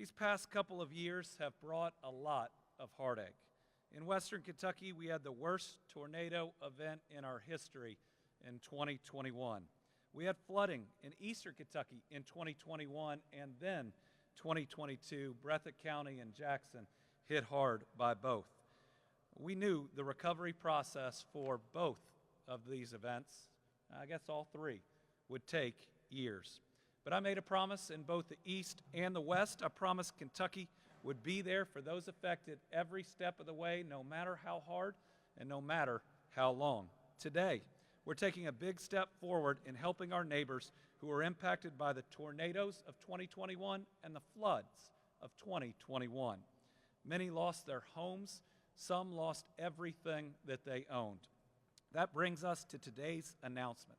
These past couple of years have brought a lot of heartache. In Western Kentucky, we had the worst tornado event in our history in 2021. We had flooding in Eastern Kentucky in 2021, and then 2022, Breathitt County and Jackson hit hard by both. We knew the recovery process for both of these events, I guess all three, would take years. But I made a promise in both the East and the West. I promised Kentucky would be there for those affected every step of the way, no matter how hard and no matter how long. Today, we're taking a big step forward in helping our neighbors who were impacted by the tornadoes of 2021 and the floods of 2021. Many lost their homes. Some lost everything that they owned. That brings us to today's announcement.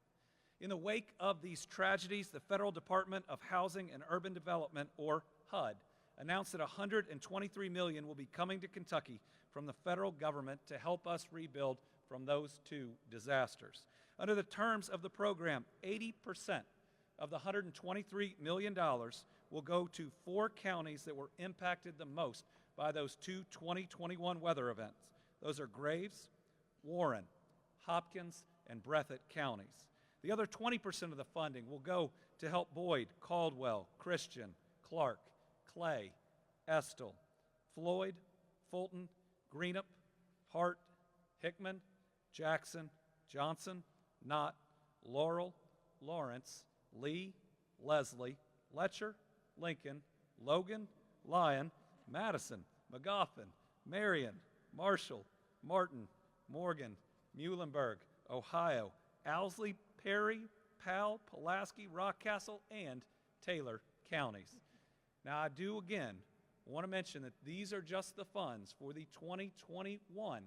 In the wake of these tragedies, the Federal Department of Housing and Urban Development, or HUD, announced that $123 million will be coming to Kentucky from the federal government to help us rebuild from those two disasters. Under the terms of the program, 80% of the $123 million will go to 4 counties that were impacted the most by those two 2021 weather events. Those are Graves, Warren, Hopkins, and Breathitt counties. The other 20% of the funding will go to help Boyd, Caldwell, Christian, Clark, Clay, Estill, Floyd, Fulton, Greenup, Hart, Hickman, Jackson, Johnson, Knott, Laurel, Lawrence, Lee, Leslie, Letcher, Lincoln, Logan, Lyon, Madison, Magoffin, Marion, Marshall, Martin, Morgan, Muhlenberg, Ohio, Owsley, Perry, Powell, Pulaski, Rockcastle, and Taylor counties. Now, I do again want to mention that these are just the funds for the 2021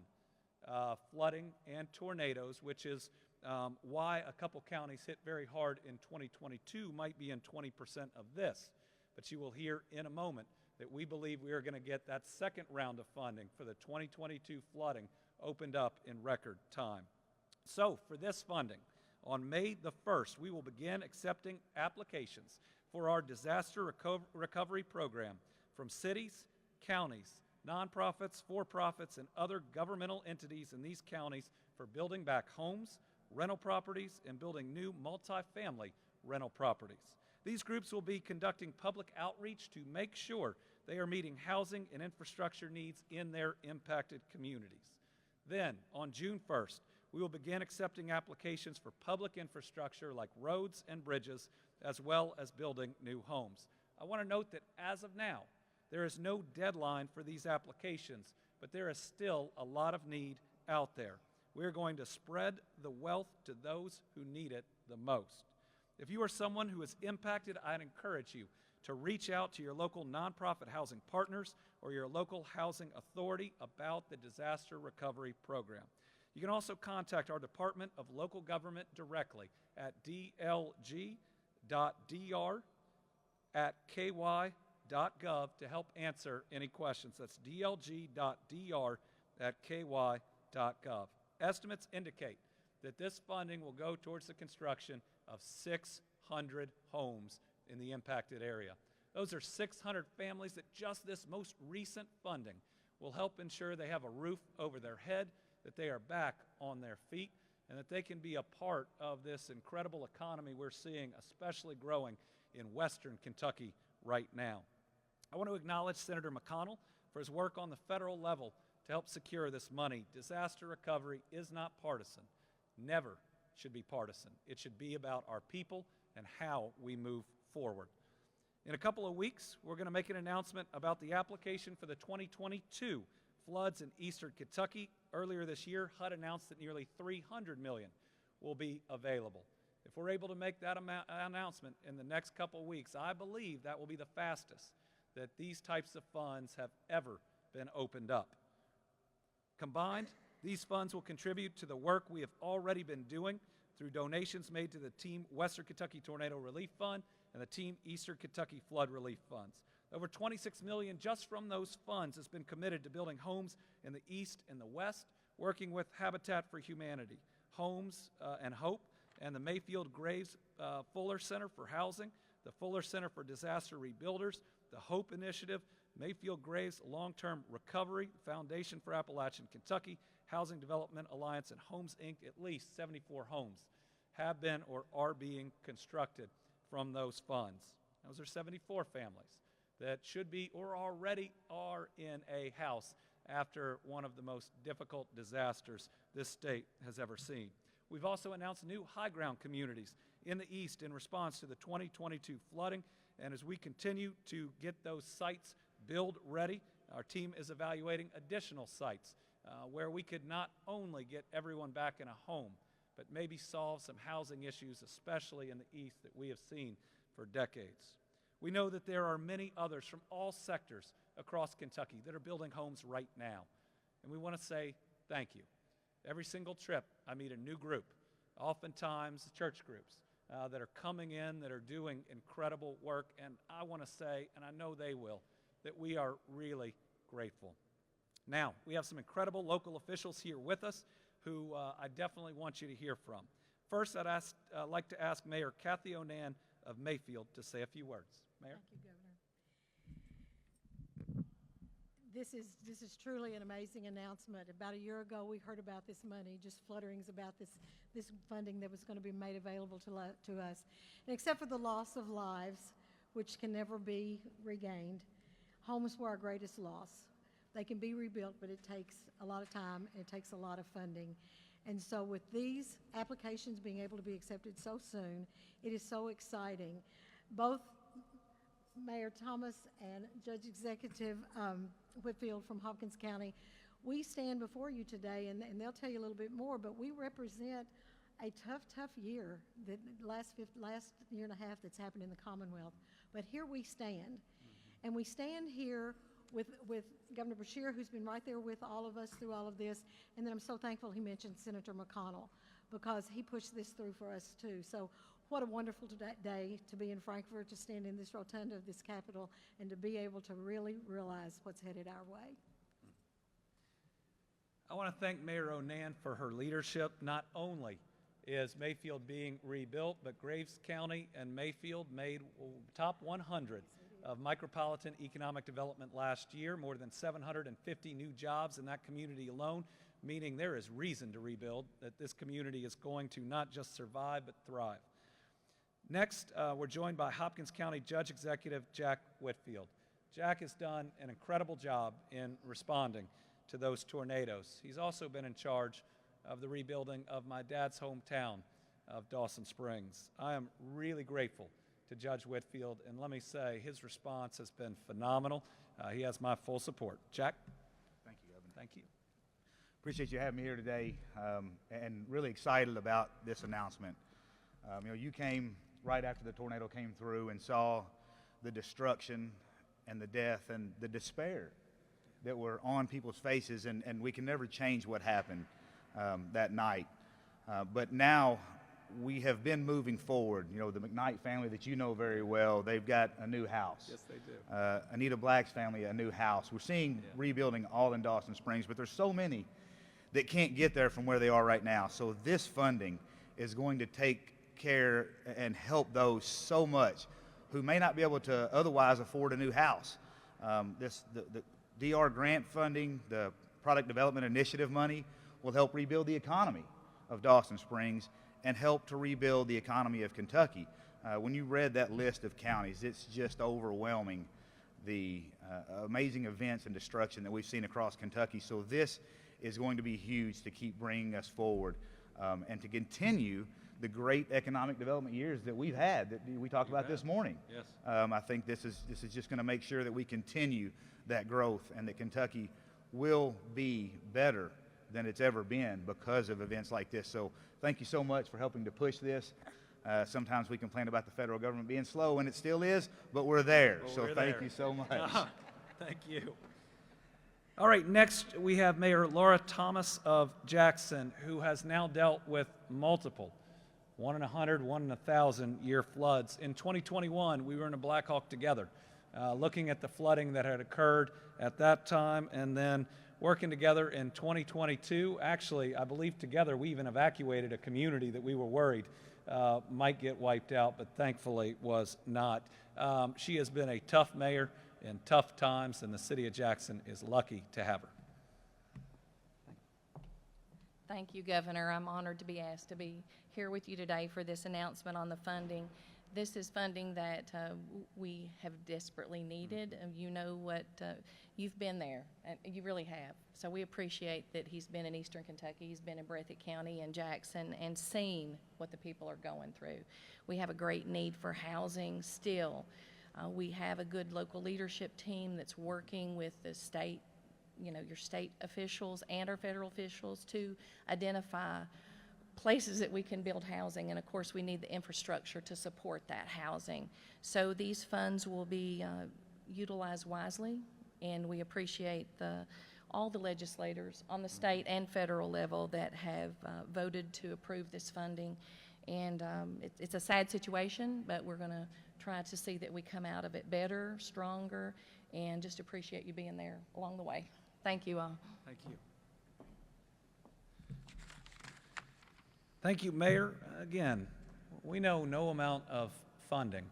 flooding and tornadoes, which is why a couple counties hit very hard in 2022 might be in 20% of this. But you will hear in a moment that we believe we are going to get that second round of funding for the 2022 flooding opened up in record time. So for this funding, on May the 1st, we will begin accepting applications for our disaster recovery program from cities, counties, nonprofits, for-profits, and other governmental entities in these counties for building back homes, rental properties, and building new multifamily rental properties. These groups will be conducting public outreach to make sure they are meeting housing and infrastructure needs in their impacted communities. Then, on June 1st, we will begin accepting applications for public infrastructure like roads and bridges, as well as building new homes. I want to note that as of now, there is no deadline for these applications, but there is still a lot of need out there. We are going to spread the wealth to those who need it the most. If you are someone who is impacted, I'd encourage you to reach out to your local nonprofit housing partners or your local housing authority about the disaster recovery program. You can also contact our Department of Local Government directly at dlg.dr@ky.gov to help answer any questions. That's dlg.dr@ky.gov. Estimates indicate that this funding will go towards the construction of 600 homes in the impacted area. Those are 600 families that just this most recent funding will help ensure they have a roof over their head, that they are back on their feet, and that they can be a part of this incredible economy we're seeing, especially growing in Western Kentucky right now. I want to acknowledge Senator McConnell for his work on the federal level to help secure this money. Disaster recovery is not partisan, never should be partisan. It should be about our people and how we move forward. In a couple of weeks, we're going to make an announcement about the application for the 2022 floods in Eastern Kentucky. Earlier this year, HUD announced that nearly $300 million will be available. If we're able to make that announcement in the next couple of weeks, I believe that will be the fastest that these types of funds have ever been opened up. Combined, these funds will contribute to the work we have already been doing through donations made to the Team Western Kentucky Tornado Relief Fund and the Team Eastern Kentucky Flood Relief Funds. Over $26 million just from those funds has been committed to building homes in the East and the West, working with Habitat for Humanity, Homes and Hope, and the Mayfield Graves Fuller Center for Housing, the Fuller Center for Disaster Rebuilders, the HOPE Initiative, Mayfield Graves Long-Term Recovery Foundation for Appalachian Kentucky, Housing Development Alliance, and Homes, Inc. At least 74 homes have been or are being constructed from those funds. Those are 74 families that should be or already are in a house after one of the most difficult disasters this state has ever seen. We've also announced new high ground communities in the east in response to the 2022 flooding, and as we continue to get those sites build ready, our team is evaluating additional sites where we could not only get everyone back in a home, but maybe solve some housing issues, especially in the east, that we have seen for decades. We know that there are many others from all sectors across Kentucky that are building homes right now, and we want to say thank you. Every single trip, I meet a new group, oftentimes church groups, that are coming in, that are doing incredible work, and I want to say, and I know they will, that we are really grateful. Now, we have some incredible local officials here with us who I definitely want you to hear from. First, I'd like to ask Mayor Kathy Onan of Mayfield to say a few words. Mayor? Thank you, Governor. This is truly an amazing announcement. About a year ago, we heard about this money, just flutterings about this funding that was going to be made available to us. And except for the loss of lives, which can never be regained, homes were our greatest loss. They can be rebuilt, but it takes a lot of time and it takes a lot of funding. And so with these applications being able to be accepted so soon, it is so exciting. Both Mayor Thomas and Judge Executive Whitfield from Hopkins County, we stand before you today, and they'll tell you a little bit more, but we represent a tough year, the last year and a half that's happened in the Commonwealth. But here we stand, and we stand here with Governor Beshear, who's been right there with all of us through all of this, and then I'm so thankful he mentioned Senator McConnell, because he pushed this through for us too. So what a wonderful day to be in Frankfort, to stand in this rotunda of this Capitol, and to be able to really realize what's headed our way. I want to thank Mayor Onan for her leadership. Not only is Mayfield being rebuilt, but Graves County and Mayfield made top 100 of micropolitan economic development last year, more than 750 new jobs in that community alone, meaning there is reason to rebuild, that this community is going to not just survive, but thrive. Next, we're joined by Hopkins County Judge Executive Jack Whitfield. Jack has done an incredible job in responding to those tornadoes. He's also been in charge of the rebuilding of my dad's hometown of Dawson Springs. I am really grateful to Judge Whitfield, and let me say, his response has been phenomenal. He has my full support. Jack? Thank you, Governor. Thank you. Appreciate you having me here today, and really excited about this announcement. You came right after the tornado came through and saw the destruction and the death and the despair that were on people's faces, and we can never change what happened that night. But now we have been moving forward. The McKnight family that you know very well, they've got a new house. Yes, they do. Anita Black's family, a new house. We're seeing rebuilding all in Dawson Springs, but there's so many that can't get there from where they are right now. So this funding is going to take care and help those so much who may not be able to otherwise afford a new house. The DR grant funding, the Product Development Initiative money will help rebuild the economy of Dawson Springs and help to rebuild the economy of Kentucky. When you read that list of counties, it's just overwhelming, the amazing events and destruction that we've seen across Kentucky. So this is going to be huge to keep bringing us forward and to continue the great economic development years that we've had, that we talked about this morning. Yes. I think this is just going to make sure that we continue that growth, and that Kentucky will be better than it's ever been because of events like this. So thank you so much for helping to push this. Sometimes we complain about the federal government being slow, and it still is, but we're there. Well, so thank you so much. Thank you. All right, next we have Mayor Laura Thomas of Jackson, who has now dealt with multiple 1 in 100, 1 in 1,000 year floods. In 2021, we were in a Black Hawk together, looking at the flooding that had occurred at that time, and then working together in 2022. Actually, I believe together we even evacuated a community that we were worried might get wiped out, but thankfully was not. She has been a tough mayor. in tough times, and the city of Jackson is lucky to have her. Thank you, Governor. I'm honored to be asked to be here with you today for this announcement on the funding. This is funding that we have desperately needed. You know what, you've been there, and you really have. So we appreciate that he's been in Eastern Kentucky, he's been in Breathitt County and Jackson, and seen what the people are going through. We have a great need for housing still. We have a good local leadership team that's working with the state, you know, your state officials and our federal officials to identify places that we can build housing, and of course we need the infrastructure to support that housing. So these funds will be utilized wisely, and we appreciate all the legislators on the state and federal level that have voted to approve this funding. And it's a sad situation, but we're going to try to see that we come out of it better, stronger, and just appreciate you being there along the way. Thank you all. Thank you. Thank you, Mayor. Again, we know no amount of funding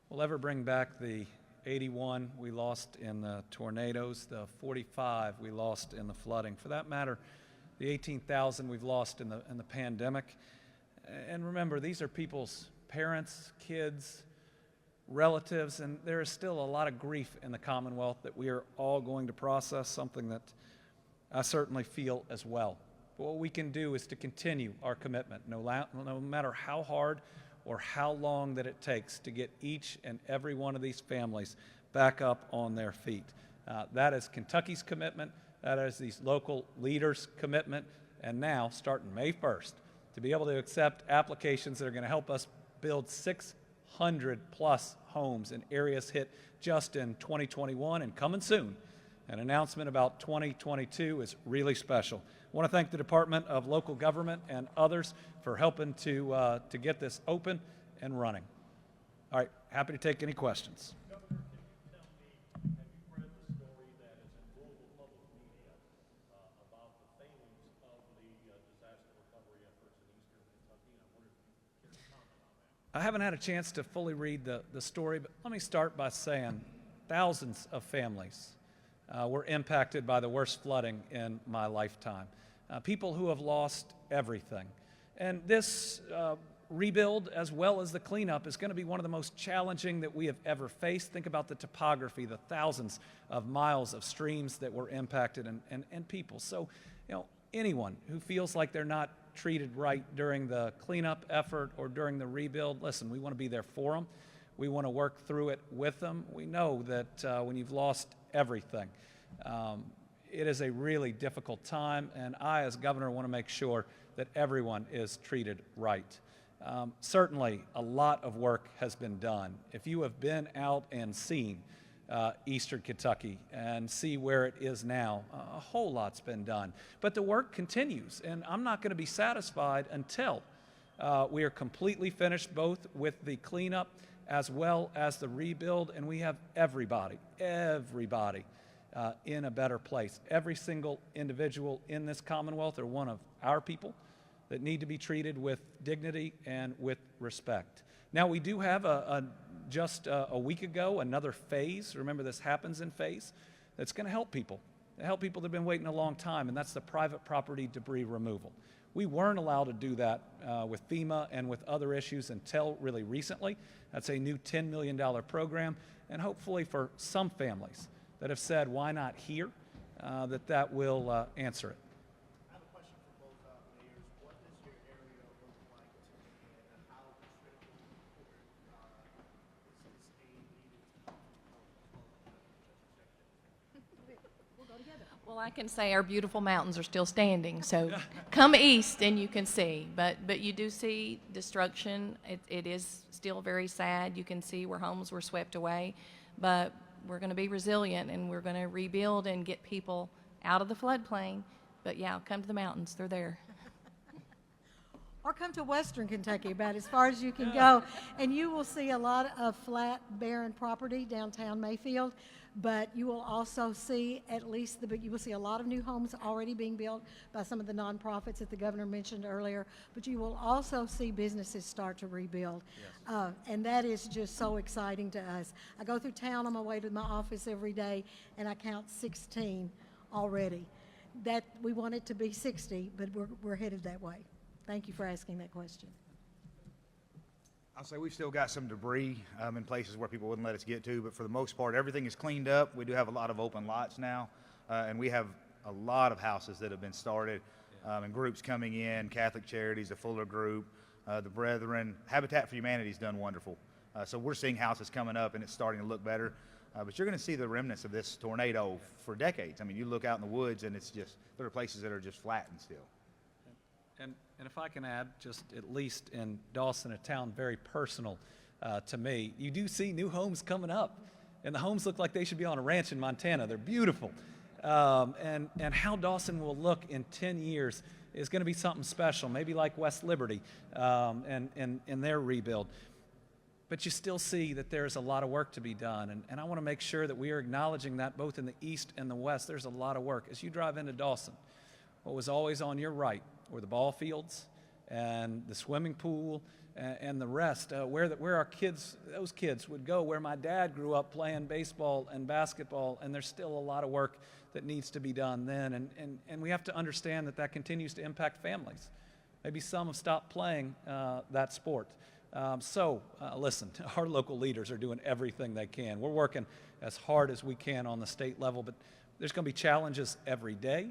will ever bring back the 81 we lost in the tornadoes, the 45 we lost in the flooding. For that matter, the 18,000 we've lost in the pandemic. And remember, these are people's parents, kids, relatives, and there is still a lot of grief in the Commonwealth that we are all going to process, something that I certainly feel as well. But what we can do is to continue our commitment, no matter how hard or how long that it takes to get each and every one of these families back up on their feet. That is Kentucky's commitment, that is these local leaders' commitment, and now, starting May 1st, to be able to accept applications that are going to help us build 600 plus homes in areas hit just in 2021 and coming soon. An announcement about 2022 is really special. I want to thank the Department of Local Government and others for helping to get this open and running. All right, happy to take any questions. Governor, can you tell me, have you read the story that is in global public media about the failings of the disaster recovery efforts in Eastern Kentucky? And I wonder if you can comment on that. I haven't had a chance to fully read the story, but let me start by saying thousands of families were impacted by the worst flooding in my lifetime. People who have lost everything. And this rebuild, as well as the cleanup, is going to be one of the most challenging that we have ever faced. Think about the topography, the thousands of miles of streams that were impacted, and people. So, you know, anyone who feels like they're not treated right during the cleanup effort or during the rebuild, listen, we want to be there for them. We want to work through it with them. We know that when you've lost everything, it is a really difficult time, and I, as governor, want to make sure that everyone is treated right. Certainly, a lot of work has been done. If you have been out and seen Eastern Kentucky and see where it is now, a whole lot's been done. But the work continues, and I'm not going to be satisfied until we are completely finished, both with the cleanup as well as the rebuild, and we have everybody in a better place. Every single individual in this Commonwealth are one of our people that need to be treated with dignity and with respect. Now, we do have just a week ago another phase. Remember, this happens in phase. That's going to help people that have been waiting a long time, and that's the private property debris removal. We weren't allowed to do that with FEMA and with other issues until really recently. That's a new $10 million program, and hopefully for some families that have said, why not here, that will answer it. I have a question for both mayors. What does your area look like today, and how critical is this aid needed to We'll go together. Well, I can say our beautiful mountains are still standing, so come east and you can see. But you do see destruction. It is still very sad. You can see where homes were swept away, but we're going to be resilient, and we're going to rebuild and get people out of the floodplain. But yeah, come to the mountains. They're there. Or come to Western Kentucky, about as far as you can go, and you will see a lot of flat, barren property downtown Mayfield. But you will also see you will see a lot of new homes already being built by some of the nonprofits that the governor mentioned earlier, but you will also see businesses start to rebuild. And that is just so exciting to us. I go through town on my way to my office every day, and I count 16 already. That we want it to be 60, but we're headed that way. Thank you for asking that question. I'll say we've still got some debris in places where people wouldn't let us get to, but for the most part, everything is cleaned up. We do have a lot of open lots now, and we have a lot of houses that have been started, and groups coming in, Catholic Charities, the Fuller Group, the Brethren. Habitat for Humanity's done wonderful. So we're seeing houses coming up, and it's starting to look better. But you're going to see the remnants of this tornado for decades. I mean, you look out in the woods, and there are places that are just flattened still. And if I can add, just at least in Dawson, a town very personal to me, you do see new homes coming up. And the homes look like they should be on a ranch in Montana. They're beautiful. And how Dawson will look in 10 years is going to be something special, maybe like West Liberty and their rebuild. But you still see that there's a lot of work to be done. And I want to make sure that we are acknowledging that both in the east and the west. There's a lot of work. As you drive into Dawson, what was always on your right were the ball fields and the swimming pool and the rest, where our kids, those kids would go, where my dad grew up playing baseball and basketball, and there's still a lot of work that needs to be done then. And we have to understand that continues to impact families. Maybe some have stopped playing that sport. Listen, our local leaders are doing everything they can. We're working as hard as we can on the state level, but there's going to be challenges every day,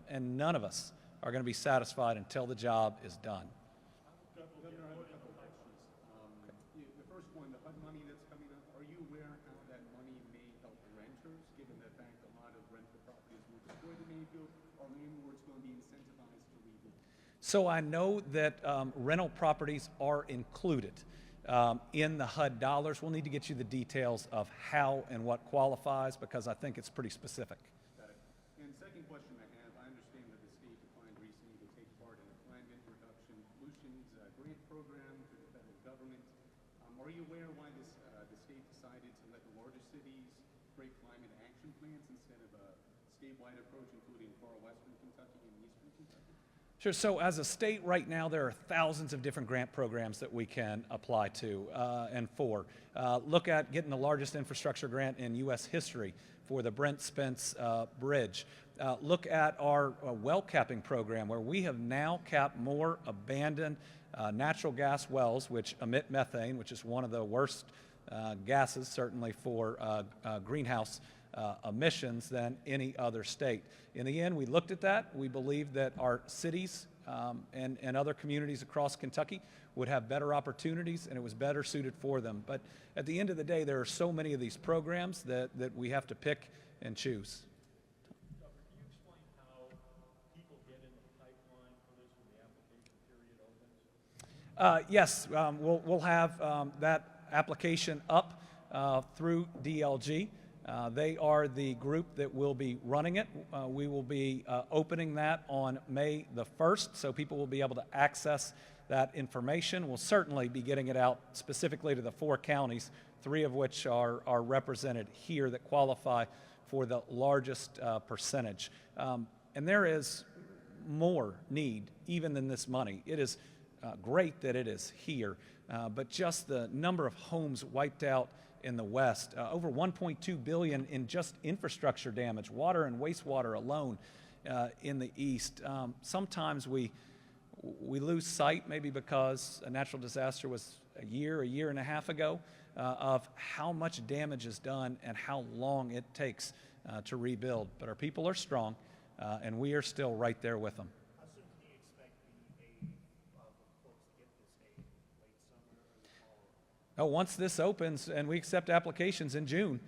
and none of us are going to be satisfied until the job is done. Governor, I have a couple questions. The first one, the HUD money that's coming up, are you aware how that money may help renters, given the fact a lot of rental properties were destroyed in Mayfield, or maybe it's going to be incentivized to rebuild? So I know that rental properties are included in the HUD dollars. We'll need to get you the details of how and what qualifies, because I think it's pretty specific. Got it. And second question I have, I understand that the state declined recently to take part in the Climate Reduction Solutions grant program through the federal government. Are you aware why the state decided to let the larger cities create climate action plans instead of a statewide approach, including far western Kentucky and eastern Kentucky? Sure. So as a state right now, there are thousands of different grant programs that we can apply to and for. Look at getting the largest infrastructure grant in U.S. history for the Brent Spence Bridge. Look at our well capping program, where we have now capped more abandoned natural gas wells, which emit methane, which is one of the worst gases, certainly for greenhouse emissions, than any other state. In the end, we looked at that. We believe that our cities and other communities across Kentucky would have better opportunities, and it was better suited for them. But at the end of the day, there are so many of these programs that we have to pick and choose. Governor, can you explain how people get in the pipeline for this when the application period opens? Yes, we'll have that application up through DLG. They are the group that will be running it. We will be opening that on May the 1st, so people will be able to access that information. We'll certainly be getting it out specifically to the 4 counties, 3 of which are represented here that qualify for the largest percentage. And there is more need even than this money. It is great that it is here, but just the number of homes wiped out in the West, over $1.2 billion in just infrastructure damage, water and wastewater alone in the East. Sometimes we lose sight, maybe because a natural disaster was a year and a half ago, of how much damage is done and how long it takes to rebuild. But our people are strong, and we are still right there with them. How soon can you expect the aid for folks to get this aid? Late summer, early fall? Once this opens and we accept applications in June,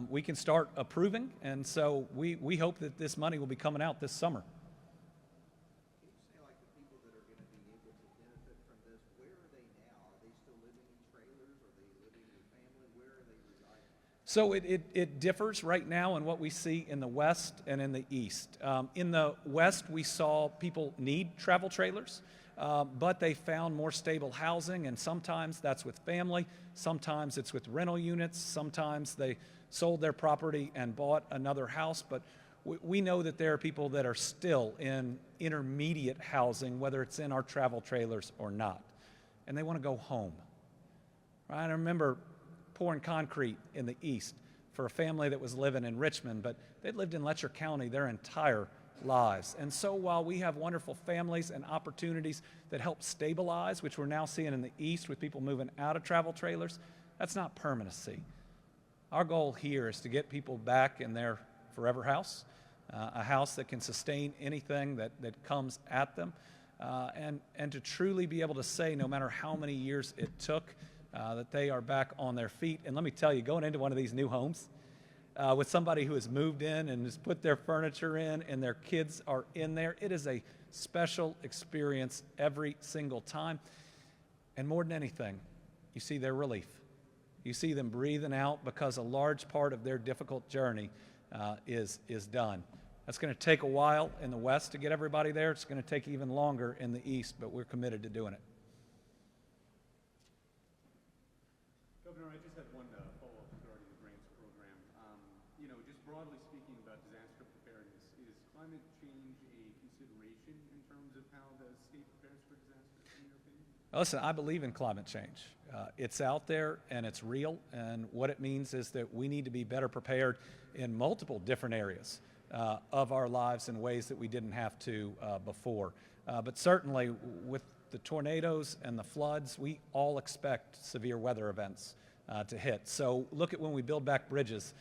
we can start approving, and so we hope that this money will be coming out this summer. Can you say, like, the people that are going to be able to benefit from this, where are they now? Are they still living in trailers? Are they living with family? Where are they residing? So it differs right now in what we see in the West and in the East. In the West, we saw people need travel trailers, but they found more stable housing, and sometimes that's with family, sometimes it's with rental units, sometimes they sold their property and bought another house, but we know that there are people that are still in intermediate housing, whether it's in our travel trailers or not, and they want to go home. Right? I remember pouring concrete in the East for a family that was living in Richmond, but they'd lived in Letcher County their entire lives. And so while we have wonderful families and opportunities that help stabilize, which we're now seeing in the East with people moving out of travel trailers, that's not permanency. Our goal here is to get people back in their forever house, a house that can sustain anything that comes at them, and to truly be able to say, no matter how many years it took, that they are back on their feet. And let me tell you, going into one of these new homes with somebody who has moved in and has put their furniture in and their kids are in there, it is a special experience every single time. And more than anything, you see their relief. You see them breathing out because a large part of their difficult journey is done. That's going to take a while in the West to get everybody there. It's going to take even longer in the East, but we're committed to doing it. Governor, I just had one follow-up regarding the grants program. Just broadly speaking about disaster preparedness, is climate change a consideration in terms of how the state prepares for disasters, in your opinion? Listen, I believe in climate change. It's out there and it's real, and what it means is that we need to be better prepared in multiple different areas of our lives in ways that we didn't have to before. But certainly with the tornadoes and the floods, we all expect severe weather events to hit. So look at when we build back bridges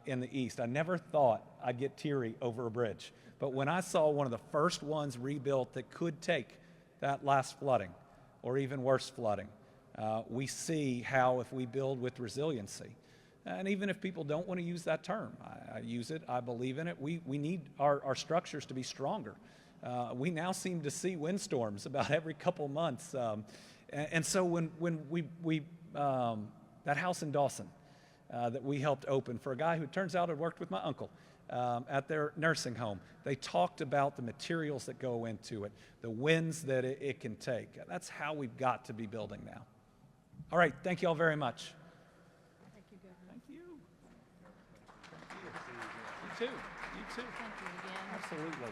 in the East. I never thought I'd get teary over a bridge, but when I saw one of the first ones rebuilt that could take that last flooding or even worse flooding, we see how if we build with resiliency, and even if people don't want to use that term, I use it, I believe in it, we need our structures to be stronger. We now seem to see windstorms about every couple months. And so when we that house in Dawson that we helped open for a guy who it turns out had worked with my uncle at their nursing home, they talked about the materials that go into it, the winds that it can take. That's how we've got to be building now. All right, thank you all very much. Thank you, Governor. Thank you. You too. You too. Thank you again. Absolutely.